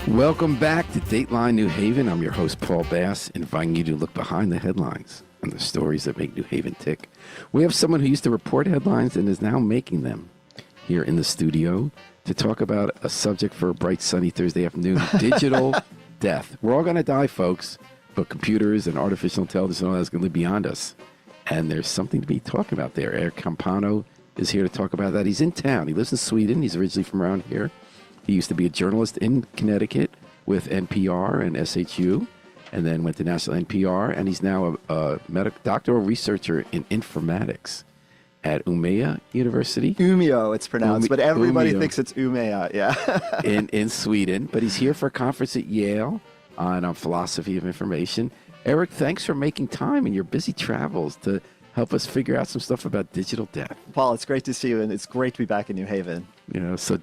Welcome back to Dateline New Haven. I'm your host, Paul Bass, inviting you to look behind the headlines and the stories that make New Haven tick. We have someone who used to report headlines and is now making them here in the studio to talk about a subject for a bright, sunny Thursday afternoon, digital death. We're all going to die, folks, but computers and artificial intelligence and all that's going to live beyond us. And there's something to be talking about there. Erick Campano is here to talk about that. He's in town. He lives in Sweden. He's originally from around here. He used to be a journalist in Connecticut with NPR and SHU, and then went to national NPR, and he's now a doctoral researcher in informatics at Umeå University. Umeå, it's pronounced, but everybody Umeå. thinks it's Umeå, yeah. in Sweden, but he's here for a conference at Yale on philosophy of information. Erick, thanks for making time in your busy travels to help us figure out some stuff about digital death. Paul, it's great to see you, and it's great to be back in New Haven. You know, so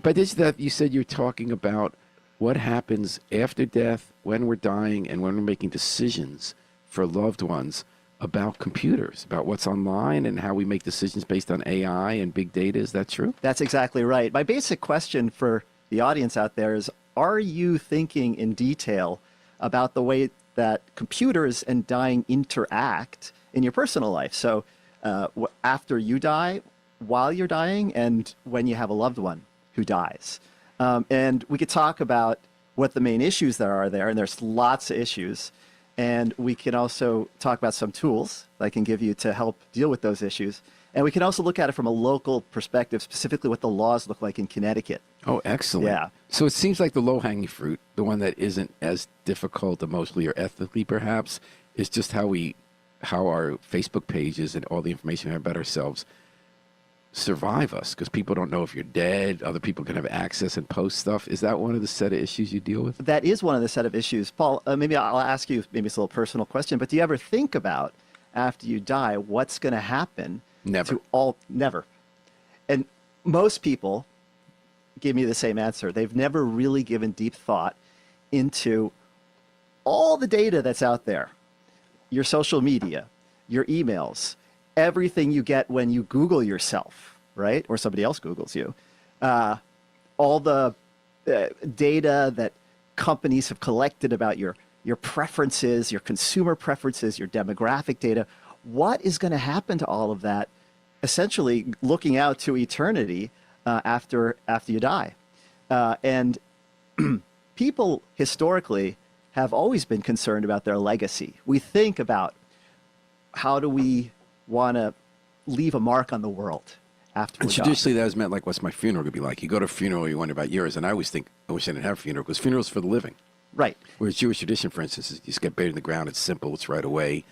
by digital death, you said you're talking about what happens after death, when we're dying, and when we're making decisions for loved ones about computers, about what's online and how we make decisions based on AI and big data. Is that true? That's exactly right. My basic question for the audience out there is, are you thinking in detail about the way that computers and dying interact in your personal life? So after you die, while you're dying, and when you have a loved one who dies. And we could talk about what the main issues there are there, and there's lots of issues. And we can also talk about some tools that I can give you to help deal with those issues. And we can also look at it from a local perspective, specifically what the laws look like in Connecticut. Oh, excellent. Yeah. So it seems like the low-hanging fruit, the one that isn't as difficult emotionally or ethically perhaps, is just how our Facebook pages and all the information we have about ourselves survive us, because people don't know if you're dead. Other people can have access and post stuff. Is that one of the set of issues you deal with? That is one of the set of issues. Paul, maybe I'll ask you, maybe it's a little personal question, but do you ever think about, after you die, what's going to happen? Never. Never. And most people give me the same answer. They've never really given deep thought into all the data that's out there. Your social media, your emails, everything you get when you Google yourself, right? Or somebody else Googles you. All the data that companies have collected about your preferences, your consumer preferences, your demographic data. What is going to happen to all of that, essentially looking out to eternity after you die? And people historically have always been concerned about their legacy. We think about, how do we want to leave a mark on the world after we're And traditionally that has meant, like, what's my funeral going to be like? You go to a funeral, you wonder about yours, and I always think, I wish I didn't have a funeral, because funerals for the living. Right. Whereas Jewish tradition, for instance, is you just get buried in the ground, it's simple, it's right away.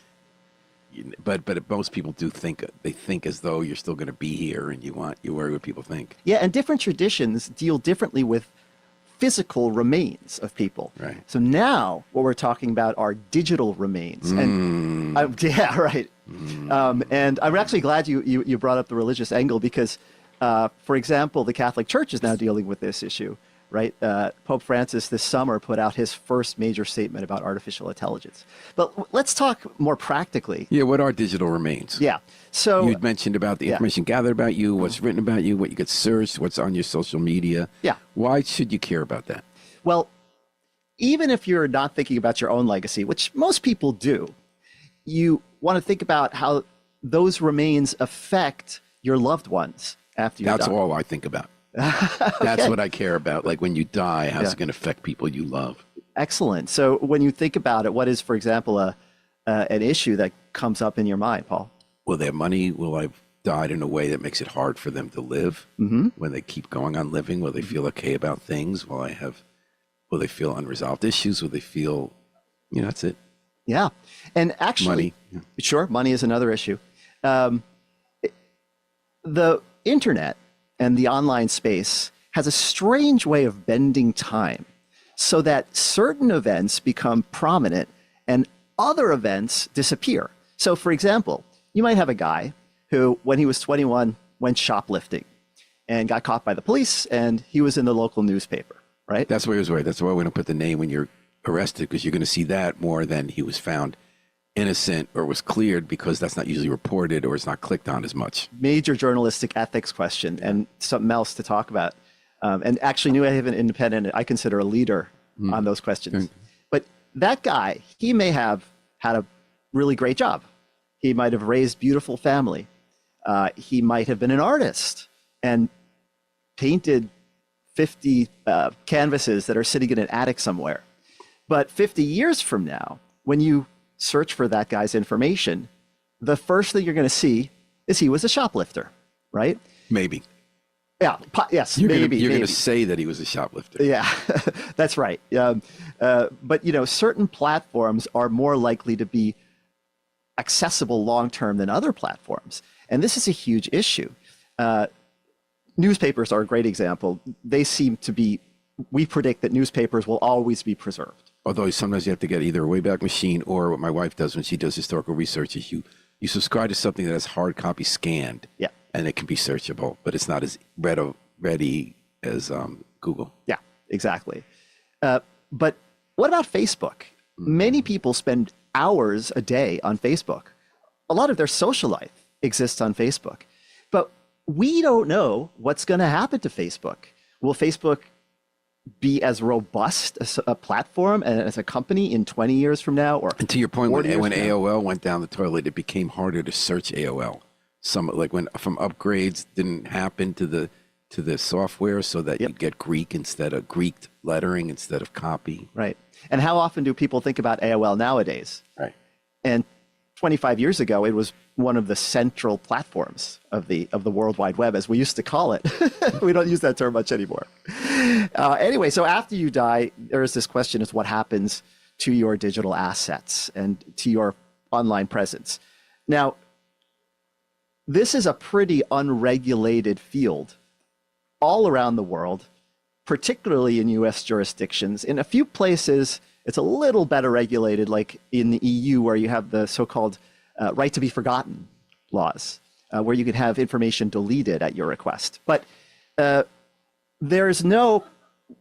But most people do think, they think as though you're still going to be here, and you worry what people think. Yeah, and different traditions deal differently with physical remains of people. Right. So now what we're talking about are digital remains. And yeah, right. And I'm actually glad you brought up the religious angle, because, for example, the Catholic Church is now dealing with this issue, right? Pope Francis this summer put out his first major statement about artificial intelligence. But let's talk more practically. Yeah, what are digital remains? Yeah. So you mentioned about the information gathered about you, what's written about you, what you get searched, what's on your social media. Yeah. Why should you care about that? Well, even if you're not thinking about your own legacy, which most people do, you want to think about how those remains affect your loved ones after you die. That's all I think about. That's what I care about. Like, when you die, how's it going to affect people you love? Excellent. So when you think about it, what is, for example, an issue that comes up in your mind, Paul? Will they have money? Will I have died in a way that makes it hard for them to live? When they keep going on living, will they feel okay about things? Will they feel unresolved issues? Will they feel, that's it. Yeah. And actually, money. Sure, money is another issue. The internet and the online space has a strange way of bending time so that certain events become prominent and other events disappear. So, for example, you might have a guy who, when he was 21, went shoplifting and got caught by the police, and he was in the local newspaper, right? That's why he was right. That's why we don't put the name when you're arrested, because you're going to see that more than he was found innocent or was cleared, because that's not usually reported or it's not clicked on as much. Major journalistic ethics question, and something else to talk about. And actually, New Haven Independent, I consider a leader on those questions. But that guy, he may have had a really great job. He might have raised beautiful family. He might have been an artist and painted 50 canvases that are sitting in an attic somewhere. But 50 years from now, when you search for that guy's information, the first thing you're going to see is he was a shoplifter, right? Maybe. Yeah. Yes. You're maybe. You're going to say that he was a shoplifter. Yeah, that's right. But certain platforms are more likely to be accessible long term than other platforms, and this is a huge issue. Newspapers are a great example. They seem to be. We predict that newspapers will always be preserved. Although sometimes you have to get either a Wayback Machine or what my wife does when she does historical research is you subscribe to something that has hard copy scanned. Yeah. And it can be searchable, but it's not as ready as Google. Yeah, exactly. But what about Facebook? Many people spend hours a day on Facebook. A lot of their social life exists on Facebook. But we don't know what's going to happen to Facebook. Will Facebook be as robust as a platform and as a company in 20 years from now? And to your point, when AOL went down the toilet, it became harder to search AOL. Some when upgrades didn't happen to the software, so that you'd get Greek lettering instead of copy. Right. And how often do people think about AOL nowadays? Right. And 25 years ago, it was one of the central platforms of the World Wide Web, as we used to call it. We don't use that term much anymore. Anyway, so after you die, there is this question: is what happens to your digital assets and to your online presence? Now, this is a pretty unregulated field all around the world, particularly in US jurisdictions. In a few places, it's a little better regulated, like in the EU, where you have the so-called right to be forgotten laws, where you can have information deleted at your request. But there's no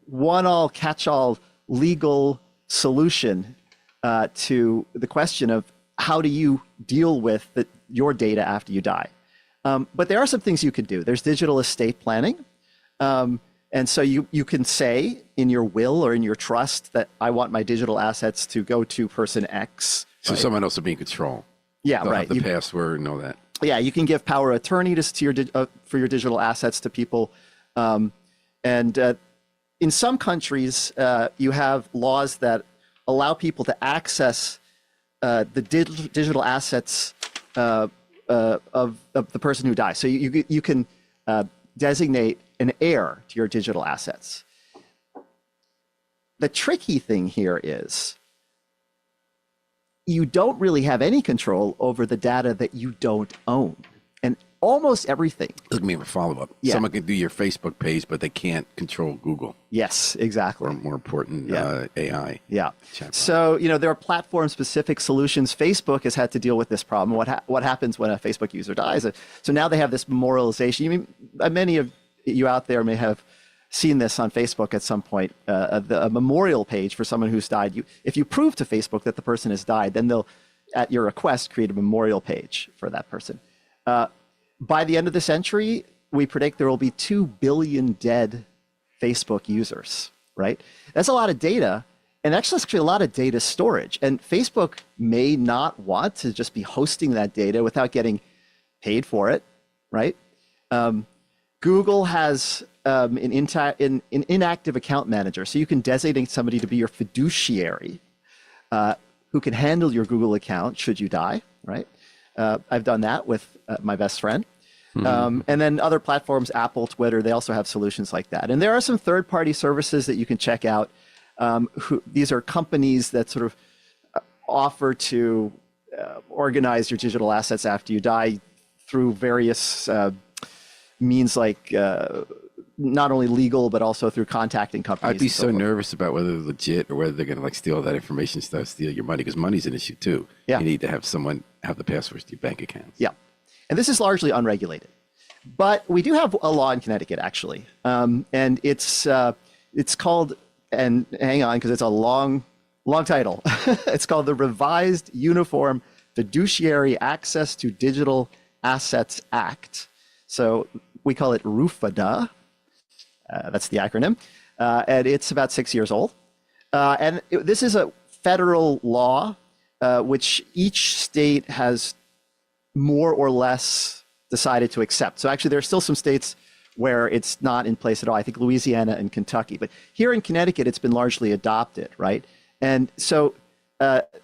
one-all, catch-all legal solution to the question of how do you deal with your data after you die. But there are some things you could do. There's digital estate planning. And so you can say in your will or in your trust that I want my digital assets to go to person X. So someone else will be in control. Yeah, They'll right. have the password and all that. Yeah, you can give power of attorney for your digital assets to people. And in some countries, you have laws that allow people to access the digital assets of the person who dies. So you can designate an heir to your digital assets. The tricky thing here is you don't really have any control over the data that you don't own. And almost everything. Look at me for follow-up. Yeah. Someone can do your Facebook page, but they can't control Google. Yes, exactly. Or more important, AI. Yeah. Chatbot. So, there are platform-specific solutions. Facebook has had to deal with this problem. What happens when a Facebook user dies? So now they have this memorialization. Many of you out there may have seen this on Facebook at some point, a memorial page for someone who's died. If you prove to Facebook that the person has died, then they'll, at your request, create a memorial page for that person. By the end of the century, we predict there will be 2 billion dead Facebook users, right? That's a lot of data, and actually a lot of data storage. And Facebook may not want to just be hosting that data without getting paid for it, right? Google has an inactive account manager, so you can designate somebody to be your fiduciary who can handle your Google account should you die, right? I've done that with my best friend. And then other platforms, Apple, Twitter, they also have solutions like that. And there are some third-party services that you can check out. These are companies that sort of offer to organize your digital assets after you die through various means, like not only legal, but also through contacting companies. I'd be so nervous about whether they're legit or whether they're going to steal that information, steal your money, because money's an issue too. Yeah. You need to have someone have the passwords to your bank accounts. Yeah. And this is largely unregulated. But we do have a law in Connecticut, actually. And it's called, and hang on, because it's a long title. It's called the Revised Uniform Fiduciary Access to Digital Assets Act. So we call it RUFADA. That's the acronym. And it's about 6 years old. This is a federal law, which each state has more or less decided to accept. So actually, there are still some states where it's not in place at all. I think Louisiana and Kentucky. But here in Connecticut, it's been largely adopted, right? And so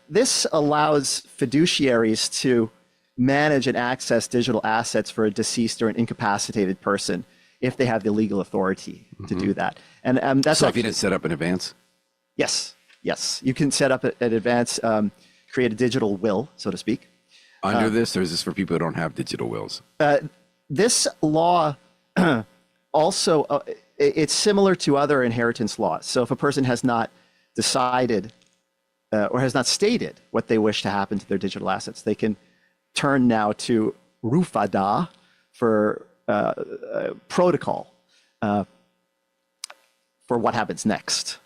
this allows fiduciaries to manage and access digital assets for a deceased or an incapacitated person if they have the legal authority to do that. And that's So if you didn't set up in advance? Yes. You can set up an advance, create a digital will, so to speak. Under this, or is this for people who don't have digital wills? This law also, it's similar to other inheritance laws. So if a person has not decided or has not stated what they wish to happen to their digital assets, they can turn now to RUFADA for protocol for what happens next.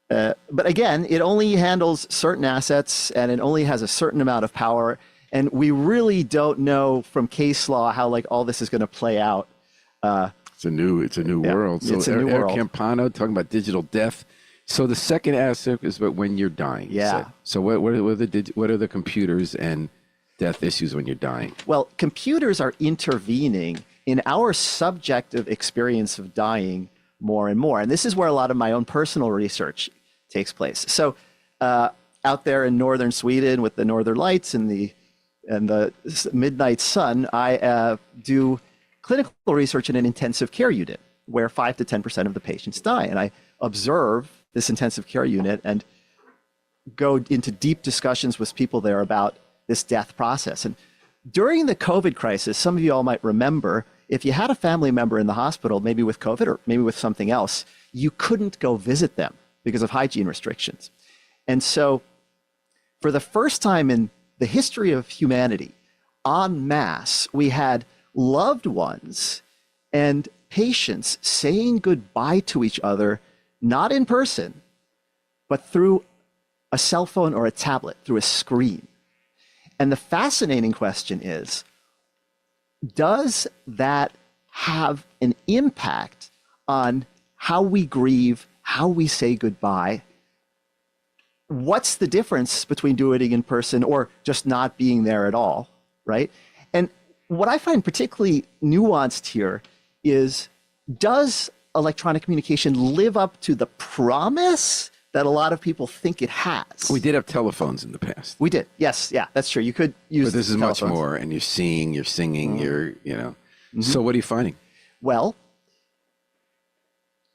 But again, it only handles certain assets and it only has a certain amount of power. And we really don't know from case law how like all this is going to play out. It's a new world. So it's a new Erick world. Campano talking about digital death. So the second aspect is about when you're dying. Yeah. So what are the computers and death issues when you're dying? Well, computers are intervening in our subjective experience of dying more and more. And this is where a lot of my own personal research takes place. So out there in northern Sweden with the northern lights and the midnight sun, I do clinical research in an intensive care unit where 5 to 10% of the patients die. And I observe this intensive care unit and go into deep discussions with people there about this death process. And during the COVID crisis, some of you all might remember, if you had a family member in the hospital, maybe with COVID or maybe with something else, you couldn't go visit them because of hygiene restrictions. And so for the first time in the history of humanity, en masse, we had loved ones and patients saying goodbye to each other, not in person, but through a cell phone or a tablet, through a screen. And the fascinating question is, does that have an impact on how we grieve, how we say goodbye? What's the difference between doing it in person or just not being there at all, right? And what I find particularly nuanced here is, does electronic communication live up to the promise that a lot of people think it has? We did have telephones in the past. We did. Yes. Yeah, that's true. You could use But this is much telephones. more, and you're seeing, you're singing, So what are you finding? Well,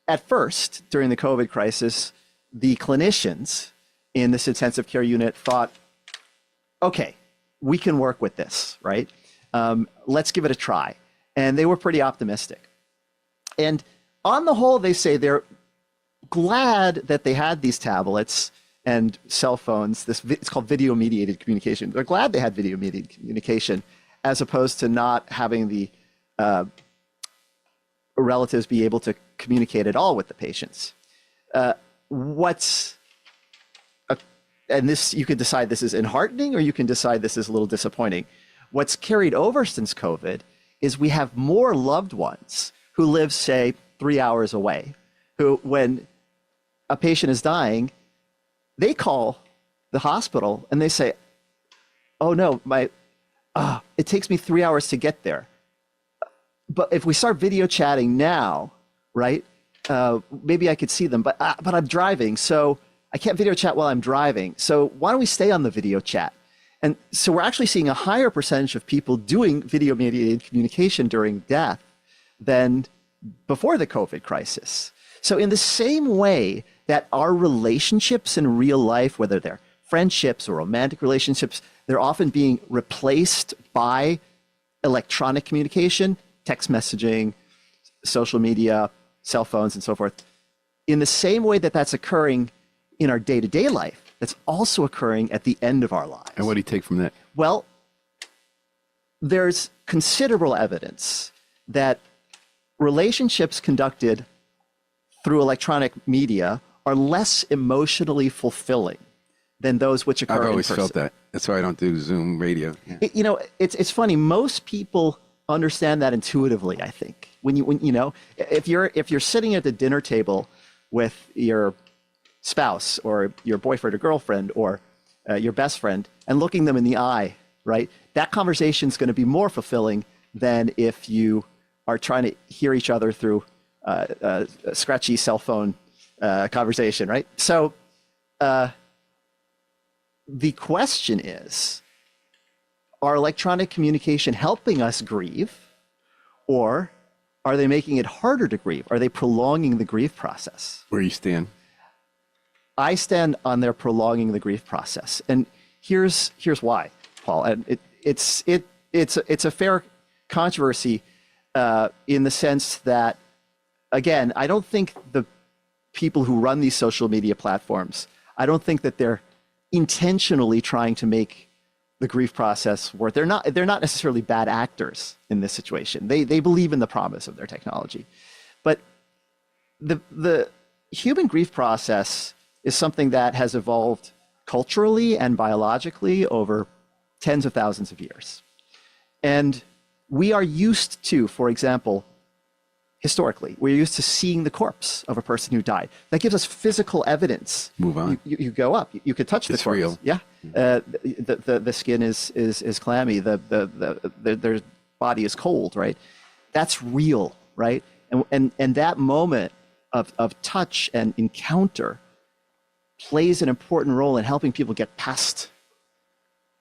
at first, during the COVID crisis, the clinicians in this intensive care unit thought, okay, we can work with this, right? Let's give it a try. And they were pretty optimistic. And on the whole, they say they're glad that they had these tablets and cell phones. It's called video-mediated communication. They're glad they had video-mediated communication as opposed to not having the relatives be able to communicate at all with the patients. And this, you can decide this is enheartening or you can decide this is a little disappointing. What's carried over since COVID is we have more loved ones who live, say, 3 hours away, who, when a patient is dying, they call the hospital and they say, oh no, it takes me 3 hours to get there. But if we start video chatting now, right, maybe I could see them, but I'm driving, so I can't video chat while I'm driving. So why don't we stay on the video chat? And so we're actually seeing a higher percentage of people doing video-mediated communication during death than before the COVID crisis. So in the same way that our relationships in real life, whether they're friendships or romantic relationships, they're often being replaced by electronic communication, text messaging, social media, cell phones, and so forth. In the same way that that's occurring in our day-to-day life, that's also occurring at the end of our lives. And what do you take from that? Well, there's considerable evidence that relationships conducted through electronic media are less emotionally fulfilling than those which occur in person. I've always felt that. That's why I don't do Zoom radio. Yeah. It's funny. Most people understand that intuitively, I think. When if you're sitting at the dinner table with your spouse or your boyfriend or girlfriend or your best friend and looking them in the eye, right? That conversation is going to be more fulfilling than if you are trying to hear each other through a scratchy cell phone conversation, right? So the question is, are electronic communication helping us grieve, or are they making it harder to grieve? Are they prolonging the grief process? Where you stand? I stand on their prolonging the grief process, and here's why, Paul. And it's a fair controversy in the sense that, again, I don't think the people who run these social media platforms, I don't think that they're intentionally trying to make the grief process work. They're not necessarily bad actors in this situation. They believe in the promise of their technology. But the human grief process is something that has evolved culturally and biologically over tens of thousands of years. And we are used to, for example, historically, we're used to seeing the corpse of a person who died. That gives us physical evidence. Move on. You go up. You could touch the It's corpse. real. Yeah. The skin is clammy. Their body is cold. Right. That's real. Right. And that moment of touch and encounter plays an important role in helping people get past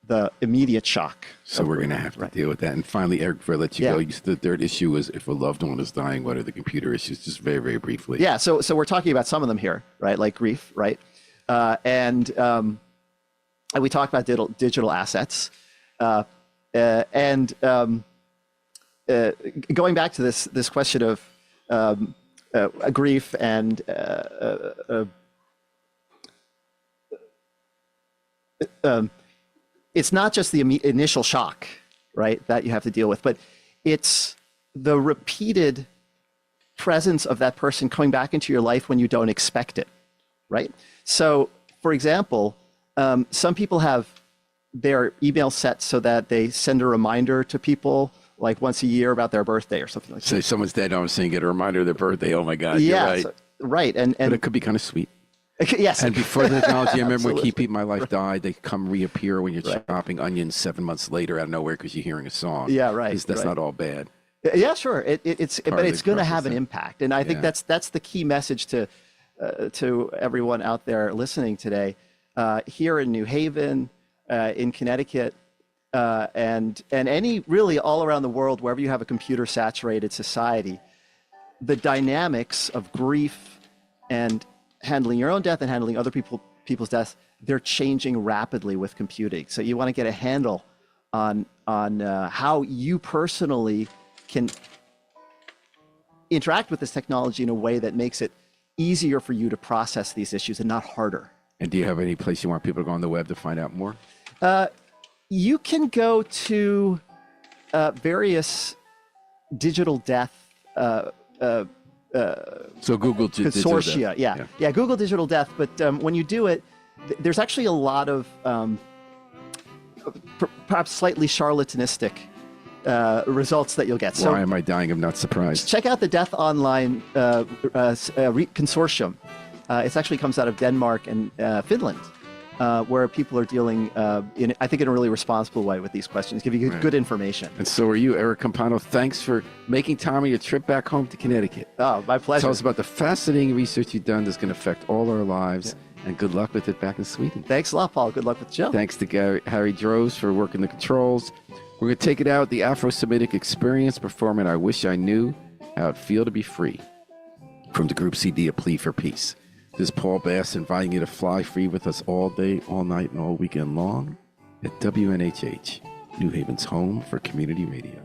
the immediate shock. So we're going to have to deal with that. And finally, Eric, before I let you go, the third issue is if a loved one is dying, what are the computer issues? Just very, very briefly. Yeah, so we're talking about some of them here, right? Like grief, right? And we talked about digital assets. And going back to this question of grief and it's not just the initial shock, right, that you have to deal with, but it's the repeated presence of that person coming back into your life when you don't expect it, right? So, for example, some people have their email set so that they send a reminder to people like once a year about their birthday or something like that. So someone's dead, I'm saying get a reminder of their birthday. Oh my God, yeah, you're right. Right. But it could be kind of sweet. Yes. And before the technology, I remember when Keep Eat My Life died, they come reappear when you're chopping onions 7 months later out of nowhere because you're hearing a song. Yeah, right. That's not all bad. Yeah, sure. But it's going to have an impact, and I think that's the key message to everyone out there listening today. Here in New Haven, in Connecticut, and any really all around the world, wherever you have a computer-saturated society, the dynamics of grief and handling your own death and handling other people's deaths, they're changing rapidly with computing. So you want to get a handle on how you personally can interact with this technology in a way that makes it easier for you to process these issues and not harder. And do you have any place you want people to go on the web to find out more? You can go to various digital death so Google consortia, yeah, Google digital death. But when you do it, there's actually a lot of perhaps slightly charlatanistic results that you'll get. So why am I dying? I'm not surprised. Check out the Death Online consortium. It actually comes out of Denmark and Finland, where people are dealing, I think, in a really responsible way with these questions, giving you good information. And so are you, Erick Campano. Thanks for making time on your trip back home to Connecticut. Oh, my pleasure. Tell us about the fascinating research you've done that's going to affect all our lives, and good luck with it back in Sweden. Thanks a lot, Paul. Good luck with the show. Thanks to Harry Droz for working the controls. We're going to take it out, the Afro-Semitic Experience, performing I Wish I Knew How It'd Feel to Be Free, from the group CD, A Plea for Peace. This is Paul Bass inviting you to fly free with us all day, all night, and all weekend long at WNHH, New Haven's home for community radio.